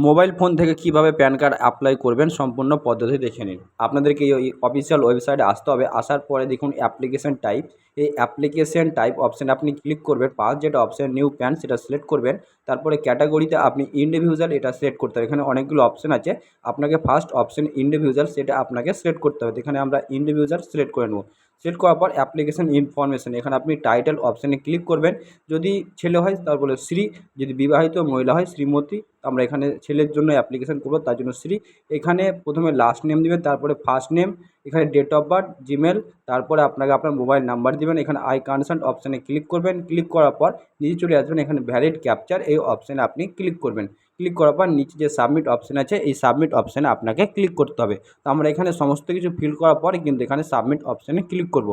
Mobile phone থেকে কীভাবে pan card apply করবেন সম্পূর্ণ পদ্ধতি দেখে নিন। আপনাদেরকে এই অফিসিয়াল ওয়েবসাইটে আসতে হবে। আসার পরে দেখুন অ্যাপ্লিকেশন টাইপ, এই অ্যাপ্লিকেশন টাইপ অপশানে আপনি ক্লিক করবেন। ফার্স্ট যেটা অপশান নিউ প্যান সেটা সিলেক্ট করবেন। তারপরে ক্যাটাগরিতে আপনি ইন্ডিভিজুয়াল এটা সিলেক্ট করতে হবে। এখানে অনেকগুলো অপশান আছে, আপনাকে ফার্স্ট অপশান ইন্ডিভিজুয়াল সেটা আপনাকে সিলেক্ট করতে হবে। এখানে আমরা ইন্ডিভিজুয়াল সিলেক্ট করে নেব। সিলেক্ট করার পর অ্যাপ্লিকেশন ইনফরমেশন এখানে আপনি টাইটেল অপশানে ক্লিক করবেন। যদি ছেলে হয় তারপরে শ্রী, যদি বিবাহিত মহিলা হয় শ্রীমতী। আমরা এখানে ছেলের জন্য অ্যাপ্লিকেশন করব, তার জন্য শ্রী। এখানে প্রথমে লাস্ট নেম দিবেন, তারপরে ফার্স্ট নেম, এখানে ডেট অফ বার্থ, জিমেল, তারপরে আপনাকে আপনার মোবাইল নাম্বার দিবেন। এখানে আই কনসার্ট অপশানে ক্লিক করবেন। ক্লিক করার পর নিচে চলে আসবেন, এখানে ভ্যালিড ক্যাপচার এই অপশানে আপনি ক্লিক করবেন। ক্লিক করার পর নিচে যে সাবমিট অপশান আছে এই সাবমিট অপশানে আপনাকে ক্লিক করতে হবে। তো আমরা এখানে সমস্ত কিছু ফিল করার পরে কিন্তু এখানে সাবমিট অপশানে ক্লিক করব।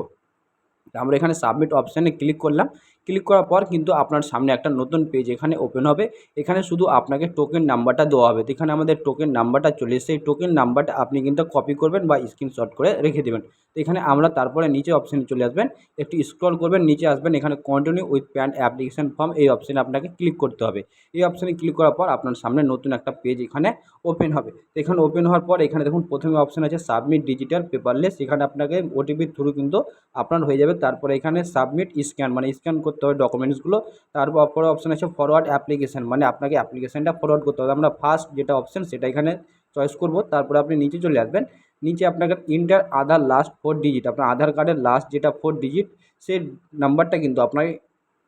আমরা এখানে সাবমিট অপশানে ক্লিক করলাম। ক্লিক করার পর কিন্তু আপনার সামনে একটা নতুন পেজ এখানে ওপেন হবে। এখানে শুধু আপনাকে টোকেন নাম্বারটা দেওয়া হবে। তো এখানে আমাদের টোকেন নাম্বারটা চলে এসেছে। এই টোকেন নাম্বারটা আপনি কিন্তু কপি করবেন বা স্ক্রিনশট করে রেখে দেবেন। তো এখানে আমরা তারপরে নিচে অপশানে চলে আসবেন, একটু স্ক্রল করবেন, নিচে আসবেন, এখানে continue with pan application form এই অপশানে আপনাকে ক্লিক করতে হবে। এই অপশানে ক্লিক করার পর আপনার সামনে নতুন একটা পেজ এখানে ওপেন হবে। তো এখানে ওপেন হওয়ার পর এখানে দেখুন প্রথমে অপশান আছে সাবমিট ডিজিটাল পেপারলেস। এখানে আপনাকে ওটিপির থ্রু কিন্তু আপনার হয়ে যাবে। তারপরে এখানে সাবমিট স্ক্যান মানে স্ক্যান করতে হবে ডকুমেন্টসগুলো। তারপর অপর অপশান আছে ফরওয়ার্ড অ্যাপ্লিকেশন, মানে আপনাকে অ্যাপ্লিকেশনটা ফরওয়ার্ড করতে হবে। আমরা ফার্স্ট যেটা অপশান সেটা এখানে চয়েস করব। তারপরে আপনি নিচে চলে আসবেন। নিচে আপনাকে ইন্টার আধার লাস্ট 4 ডিজিট, আপনার আধার কার্ডের লাস্ট যেটা 4 ডিজিট সেই নাম্বারটা কিন্তু আপনাকে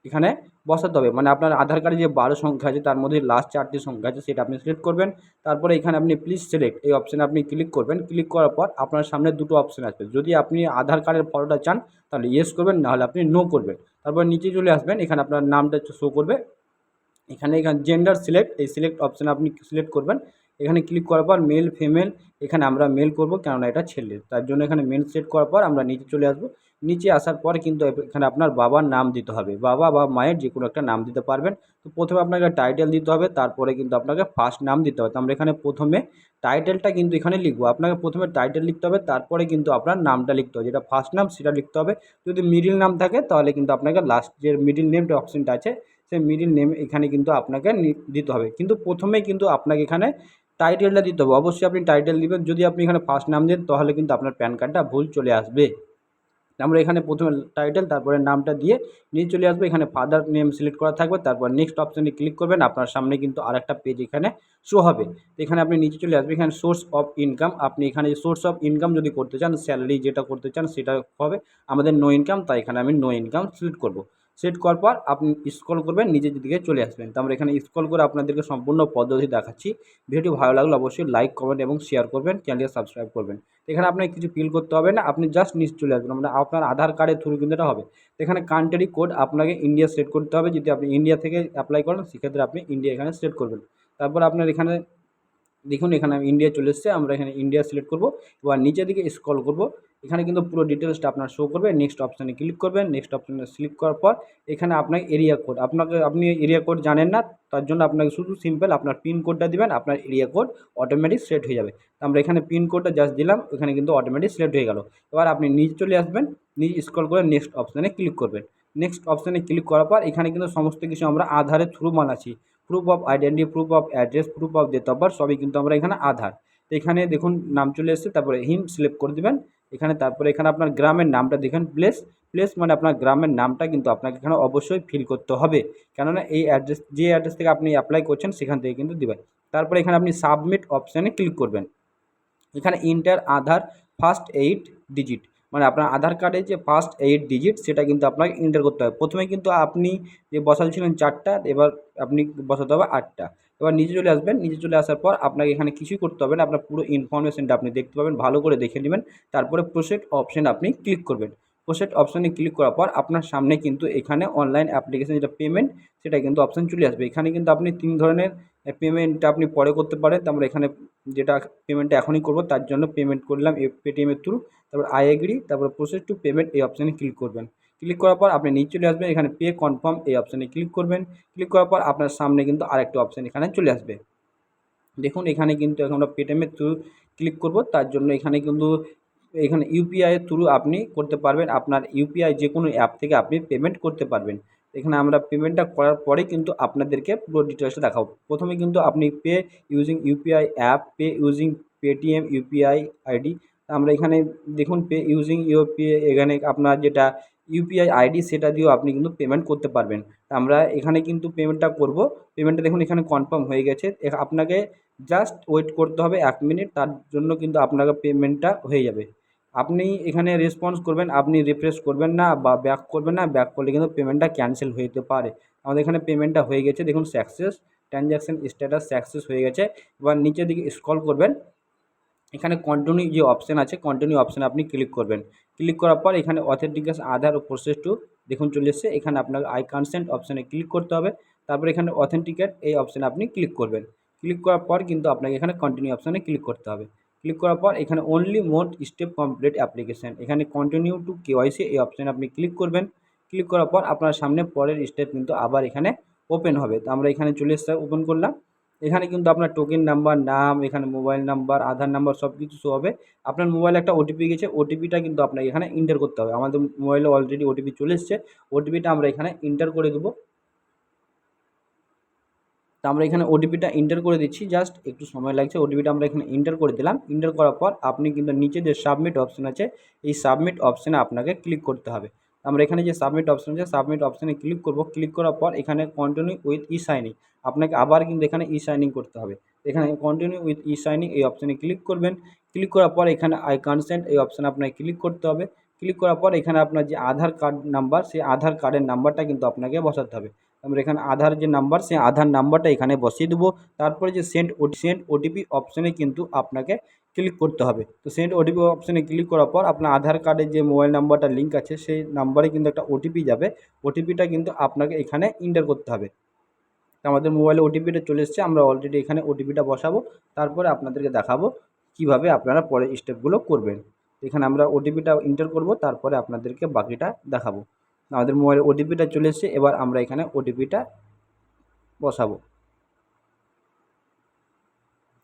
এখানে বসাতে হবে। মানে আপনার আধার কার্ডে যে 12 সংখ্যা আছে তার মধ্যে লাস্ট 4টি সংখ্যা আছে সেটা আপনি সিলেক্ট করবেন। তারপরে এখানে আপনি প্লিজ সিলেক্ট এই অপশানে আপনি ক্লিক করবেন। ক্লিক করার পর আপনার সামনে দুটো অপশান আসবে। যদি আপনি আধার কার্ডের ফটোটা চান তাহলে ইয়েস করবেন, নাহলে আপনি নো করবেন। তারপর নিচে চলে আসবেন, এখানে আপনার নামটা শো করবে। এখানে জেন্ডার সিলেক্ট এই সিলেক্ট অপশানে আপনি সিলেক্ট করবেন। এখানে ক্লিক করার পর মেল ফিমেল, এখানে আমরা মেল করব কেননা এটা ছেলে, তার জন্য এখানে মেল সিলেক্ট করার পর আমরা নিচে চলে আসবো। নিচে আসার পর কিন্তু এখানে আপনার বাবার নাম দিতে হবে, বাবা বা মায়ের যে কোনো একটা নাম দিতে পারবেন। তো প্রথমে আপনাকে টাইটেল দিতে হবে, তারপরে কিন্তু আপনাকে ফার্স্ট নাম দিতে হবে। তো আমরা এখানে প্রথমে টাইটেলটা কিন্তু এখানে লিখবো। আপনাকে প্রথমে টাইটেল লিখতে হবে, তারপরে কিন্তু আপনার নামটা লিখতে হবে, যেটা ফার্স্ট নাম সেটা লিখতে হবে। যদি মিডিল নাম থাকে তাহলে কিন্তু আপনাকে লাস্ট যে মিডিল নেমটা অপশানটা আছে সেই মিডিল নেম এখানে কিন্তু আপনাকে দিতে হবে। কিন্তু প্রথমেই কিন্তু আপনাকে এখানে টাইটেলটা দিতে হবে। অবশ্যই আপনি টাইটেল দিবেন। যদি আপনি এখানে ফার্স্ট নাম দেন তাহলে কিন্তু আপনার প্যান কার্ডটা ভুল চলে আসবে। আমরা এখানে প্রথমে টাইটেল তারপরে নামটা দিয়ে নিয়ে চলে আসবো। এখানে ফাদার নেম সিলেক্ট করা থাকবে। তারপর নেক্সট অপশানে ক্লিক করবেন। আপনার সামনে কিন্তু আরেকটা পেজ এখানে শো হবে। তো এখানে আপনি নিচে চলে আসবেন, এখানে সোর্স অফ ইনকাম, আপনি এখানে সোর্স অফ ইনকাম যদি করতে চান স্যালারি যেটা করতে চান সেটা হবে। আমাদের নো ইনকাম, তাই এখানে আমি নো ইনকাম সিলেক্ট করব। সিলেক্ট করার পর আপনি স্ক্রল করবেন, নিচের দিকে চলে আসবেন। তো আমরা এখানে স্ক্রল করে আপনাদেরকে সম্পূর্ণ পদ্ধতি দেখাচ্ছি। ভিডিওটি ভালো লাগলে অবশ্যই লাইক কমেন্ট এবং শেয়ার করবেন, চ্যানেলকে সাবস্ক্রাইব করবেন। এখানে আপনাকে কিছু ফিল করতে হবে না, আপনি জাস্ট নিচে চলে আসবেন। মানে আপনার আধার কার্ডের থ্রু কিন্তু এটা হবে। এখানে কান্ট্রি কোড আপনাকে ইন্ডিয়া সিলেক্ট করতে হবে। যদি আপনি ইন্ডিয়া থেকে অ্যাপ্লাই করেন সেক্ষেত্রে আপনি ইন্ডিয়া এখানে সিলেক্ট করবেন। তারপর আপনার এখানে দেখুন এখানে আমি ইন্ডিয়া চলে এসেছে, আমরা এখানে ইন্ডিয়া সিলেক্ট করব। এবার নিচের দিকে স্ক্রল করব, এখানে কিন্তু পুরো ডিটেলসটা আপনার শো করবে। নেক্সট অপশানে ক্লিক করবেন। নেক্সট অপশানে সিলেক্ট করার পর এখানে আপনাকে এরিয়া কোড, আপনি এরিয়া কোড জানেন না, তার জন্য আপনাকে শুধু সিম্পল আপনার পিন কোডটা দিবেন, আপনার এরিয়া কোড অটোমেটিক সেট হয়ে যাবে। তো আমরা এখানে পিন কোডটা জাস্ট দিলাম, এখানে কিন্তু অটোমেটিক সিলেক্ট হয়ে গেল। এবার আপনি নিচে চলে আসবেন, নিচে স্ক্রল করে নেক্সট অপশানে ক্লিক করবেন। নেক্সট অপশানে ক্লিক করার পর এখানে কিন্তু সমস্ত কিছু আমরা আধারের থ্রু বানাচ্ছি। Proof of identity, proof of address, proof of date of birth সবই কিন্তু আমরা এখানে আধার। তো এখানে দেখুন নাম চলে এসেছে, তারপরে হিম সিলেক্ট করে দেবেন এখানে। তারপরে এখানে আপনার গ্রামের নামটা দেখেন, প্লেস প্লেস মানে আপনার গ্রামের নামটা কিন্তু আপনাকে এখানে অবশ্যই ফিল করতে হবে, কেননা এই অ্যাড্রেস যে অ্যাড্রেস থেকে আপনি অ্যাপ্লাই করছেন সেখান থেকে কিন্তু দেবেন। তারপরে এখানে আপনি সাবমিট অপশানে ক্লিক করবেন। এখানে ইন্টার আধার ফার্স্ট 8 ডিজিট, মানে আপনার আধার কার্ডে যে ফার্স্ট 8 ডিজিট সেটা কিন্তু আপনাকে এন্টার করতে হবে। প্রথমে কিন্তু আপনি যে বসাচ্ছিলেন 4টা, এবার আপনি বসাতে হবে 8টা। এবার নিচে চলে আসবেন, নিচে চলে আসার পর আপনাকে এখানে কিছুই করতে হবে না, আপনার পুরো ইনফরমেশনটা আপনি দেখতে পাবেন, ভালো করে দেখে নেবেন। তারপরে প্রসেড অপশানে আপনি ক্লিক করবেন। প্রসেড অপশানে ক্লিক করার পর আপনার সামনে কিন্তু এখানে অনলাইন অ্যাপ্লিকেশন যেটা পেমেন্ট সেটা কিন্তু অপশান চলে আসবে। এখানে কিন্তু আপনি 3 ধরনের পেমেন্টটা আপনি পরে করতে পারেন। তো আমরা এখানে যেটা পেমেন্টটা এখনই করব তার জন্য পেমেন্ট করলাম পেটিএমের থ্রু। তারপর আই এগ্রি, তারপর প্রসেস টু পেমেন্ট এই অপশানে ক্লিক করবেন। ক্লিক করার পর আপনি নিচে চলে আসবেন, এখানে পে কনফার্ম এই অপশানে ক্লিক করবেন। ক্লিক করার পর আপনার সামনে কিন্তু আরেকটা অপশান এখানে চলে আসবে। দেখুন এখানে কিন্তু এখন আমরা পেটিএমের থ্রু ক্লিক করব, তার জন্য এখানে কিন্তু ইউপিআইয়ের থ্রু আপনি করতে পারবেন। আপনার ইউপিআই যে কোনো অ্যাপ থেকে আপনি পেমেন্ট করতে পারবেন। এখানে আমরা পেমেন্টটা করার পরেই কিন্তু আপনাদেরকে পুরো ডিটেলসটা দেখাবো। প্রথমে কিন্তু আপনি pay using UPI app, pay using Paytm UPI ID. আমরা এখানে দেখুন পে ইউজিং ইউপিআই, এখানে আপনার যেটা ইউপিআই আইডি সেটা দিয়েও আপনি কিন্তু পেমেন্ট করতে পারবেন। আমরা এখানে কিন্তু পেমেন্টটা করব। পেমেন্টটা দেখুন এখানে কনফার্ম হয়ে গেছে। আপনাকে জাস্ট ওয়েট করতে হবে 1 মিনিট, তার জন্য কিন্তু আপনাকে পেমেন্টটা হয়ে যাবে। আপনি এখানে রেসপন্স করবেন, আপনি রিফ্রেশ করবেন না বা ব্যাক করবেন না, ব্যাক করলে কিন্তু পেমেন্টটা ক্যান্সেল হয়ে যেতে পারে। আমাদের এখানে পেমেন্টটা হয়ে গেছে, দেখুন সাকসেস, ট্রানজ্যাকশন স্ট্যাটাস সাকসেস হয়ে গেছে। এবার নিচের দিকে স্ক্রল করবেন, এখানে কন্টিনিউ যে অপশান আছে, কন্টিনিউ অপশানে আপনি ক্লিক করবেন। ক্লিক করার পর এখানে অথেন্টিকেশন আধার ও প্রসেস টু দেখুন চলে এসেছে। এখানে আপনাকে আই কনসেন্ট অপশানে ক্লিক করতে হবে। তারপর এখানে অথেন্টিকেট এই অপশানে আপনি ক্লিক করবেন। ক্লিক করার পর কিন্তু আপনাকে এখানে কন্টিনিউ অপশানে ক্লিক করতে হবে। ক্লিক করার পর এখানে অনলি মোর স্টেপ কমপ্লিট অ্যাপ্লিকেশন, এখানে কন্টিনিউ টু কেওয়াইসি এই অপশানে আপনি ক্লিক করবেন। ক্লিক করার পর আপনার সামনে পরের স্টেপ কিন্তু আবার এখানে ওপেন হবে। তো আমরা এখানে চলে এসে ওপেন করলাম। এখানে কিন্তু আপনার টোকেন নাম্বার, নাম, এখানে মোবাইল নাম্বার, আধার নাম্বার সব কিছু শো হবে। আপনার মোবাইলে একটা ওটিপি গেছে, ওটিপিটা কিন্তু আপনাকে এখানে এন্টার করতে হবে। আমাদের মোবাইলে অলরেডি ওটিপি চলে এসছে, ওটিপিটা আমরা এখানে এন্টার করে দেবো। তো আমরা এখানে ওটিপিটা এন্টার করে দিচ্ছি, জাস্ট একটু সময় লাগছে। ওটিপিটা আমরা এখানে এন্টার করে দিলাম। এন্টার করার পর আপনি কিন্তু নিচে যে সাবমিট অপশান আছে, এই সাবমিট অপশানে আপনাকে ক্লিক করতে হবে। আমরা এখানে যে সাবমিট অপশান আছে, সাবমিট অপশানে ক্লিক করব। ক্লিক করার পর এখানে কন্টিনিউ উইথ ই সাইনিং, আপনাকে আবার কিন্তু এখানে ই সাইনিং করতে হবে। এখানে কন্টিনিউ উইথ ই সাইনিং এই অপশানে ক্লিক করবেন। ক্লিক করার পর এখানে আই কনসেন্ট এই অপশানে আপনাকে ক্লিক করতে হবে। ক্লিক করার পর এখানে আপনার যে আধার কার্ড নাম্বার, সেই আধার কার্ডের নাম্বারটা কিন্তু আপনাকে বসাতে হবে। আমরা এখানে আধার যে নাম্বার, সেই আধার নাম্বারটা এখানে বসিয়ে দেবো। তারপরে যে সেন্ড ওটিপি অপশানে কিন্তু আপনাকে ক্লিক করতে হবে। তো সেন্ড ওটিপি অপশানে ক্লিক করার পর আপনার আধার কার্ডের যে মোবাইল নাম্বারটা লিঙ্ক আছে, সেই নাম্বারে কিন্তু একটা ওটিপি যাবে। ওটিপিটা কিন্তু আপনাকে এখানে এন্টার করতে হবে। তো আমাদের মোবাইলে ওটিপিটা চলে এসেছে, আমরা অলরেডি এখানে ওটিপিটা বসাবো। তারপরে আপনাদেরকে দেখাবো কিভাবে আপনারা পরের স্টেপগুলো করবেন। এখানে আমরা ওটিপিটা এন্টার করব, তারপরে আপনাদেরকে বাকিটা দেখাবো। আমাদের মোবাইলে ওটিপিটা চলে এসেছে, এবার আমরা এখানে ওটিপিটা বসাবো।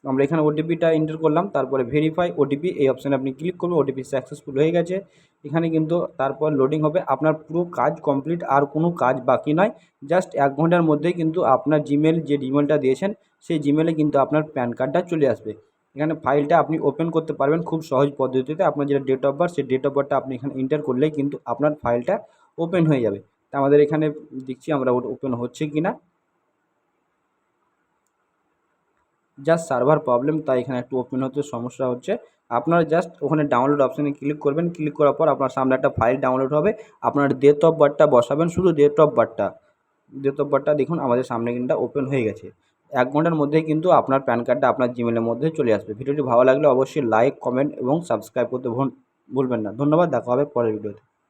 আমরা এখানে ওটিপিটা এন্টার করলাম, তারপরে ভেরিফাই ওটিপি এই অপশানে আপনি ক্লিক করবেন। ওটিপি সাকসেসফুল হয়ে গেছে। এখানে কিন্তু তারপর লোডিং হবে। আপনার পুরো কাজ কমপ্লিট, আর কোনো কাজ বাকি নয়। জাস্ট 1 ঘন্টার মধ্যেই কিন্তু আপনার জিমেল, যে জিমেলটা দিয়েছেন, সেই জিমেলে কিন্তু আপনার প্যান কার্ডটা চলে আসবে। এখানে ফাইলটা আপনি ওপেন করতে পারবেন খুব সহজ পদ্ধতিতে। আপনার যেটা ডেট অফ বার্থ, সেই ডেট অফ বার্থটা আপনি এখানে এন্টার করলেই কিন্তু আপনার ফাইলটা ওপেন হয়ে যাবে। তা আমাদের এখানে দেখছি আমরা ওপেন হচ্ছে কি না। জাস্ট সার্ভার প্রবলেম, তাই এখানে একটু ওপেন হতে সমস্যা হচ্ছে। আপনারা জাস্ট ওখানে ডাউনলোড অপশানে ক্লিক করবেন। ক্লিক করার পর আপনার সামনে একটা ফাইল ডাউনলোড হবে। আপনার ডেট অফ বার্থটা বসাবেন, শুধু ডেট অফ বার্থটা দেখুন আমাদের সামনে কিন্তু ওপেন হয়ে গেছে। 1 ঘন্টার মধ্যেই কিন্তু আপনার প্যান কার্ডটা আপনার জিমেলের মধ্যে চলে আসবে। ভিডিওটি ভালো লাগলে অবশ্যই লাইক, কমেন্ট এবং সাবস্ক্রাইব করতে ভুলবেন না। ধন্যবাদ, দেখা হবে পরের ভিডিওতে।